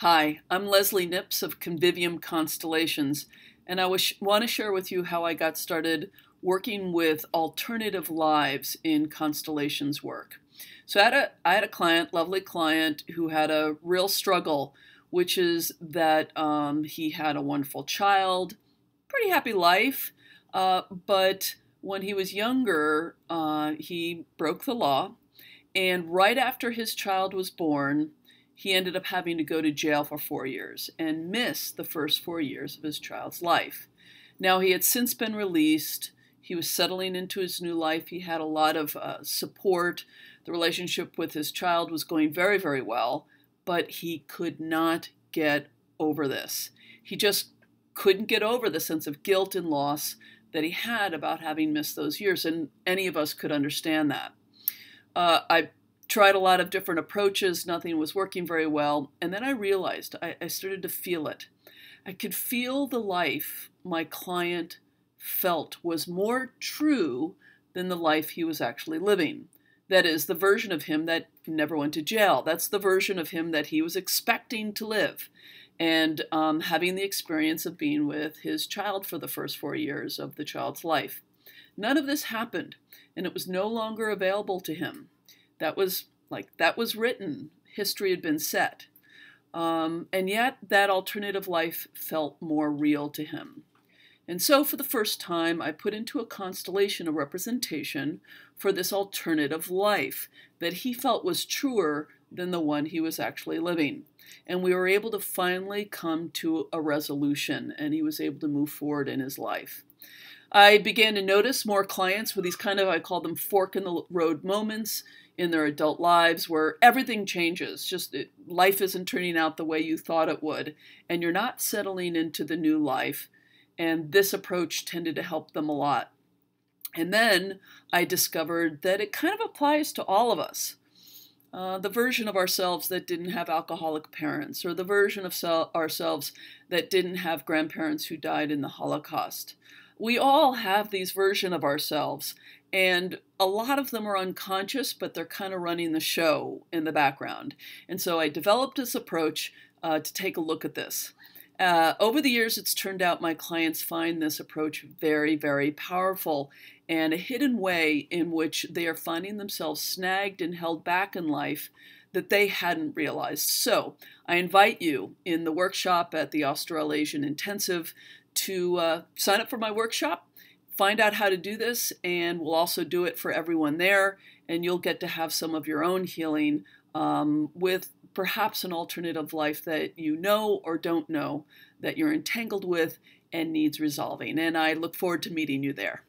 Hi, I'm Leslie Nips of Constellations, and I want to share with you how I got started working with alternative lives in constellations work. So I had a client, lovely client, who had a real struggle, which is that he had a wonderful child, pretty happy life, but when he was younger, he broke the law, and right after his child was born, he ended up having to go to jail for 4 years and miss the first 4 years of his child's life. Now, he had since been released. He was settling into his new life. He had a lot of support. The relationship with his child was going very, very well, but he could not get over this. He just couldn't get over the sense of guilt and loss that he had about having missed those years, and any of us could understand that. I tried a lot of different approaches. Nothing was working very well. And then I realized I started to feel it. I could feel the life my client felt was more true than the life he was actually living. That is, the version of him that never went to jail. That's the version of him that he was expecting to live. And having the experience of being with his child for the first 4 years of the child's life. None of this happened, and it was no longer available to him. That was written. History had been set. And yet that alternative life felt more real to him. And so for the first time, I put into a constellation a representation for this alternative life that he felt was truer than the one he was actually living. And we were able to finally come to a resolution, and he was able to move forward in his life. I began to notice more clients with these I call them fork in the road moments in their adult lives where everything changes. Life isn't turning out the way you thought it would, and you're not settling into the new life. And this approach tended to help them a lot. And then I discovered that it kind of applies to all of us. The version of ourselves that didn't have alcoholic parents, or the version of ourselves that didn't have grandparents who died in the Holocaust. We all have these versions of ourselves, and a lot of them are unconscious, but they're kind of running the show in the background. And so I developed this approach to take a look at this. Over the years, it's turned out my clients find this approach very, very powerful, and a hidden way in which they are finding themselves snagged and held back in life that they hadn't realized. So I invite you in the workshop at the Australasian Intensive to sign up for my workshop, find out how to do this, and we'll also do it for everyone there, and you'll get to have some of your own healing with perhaps an alternative life that you know or don't know that you're entangled with and needs resolving. And I look forward to meeting you there.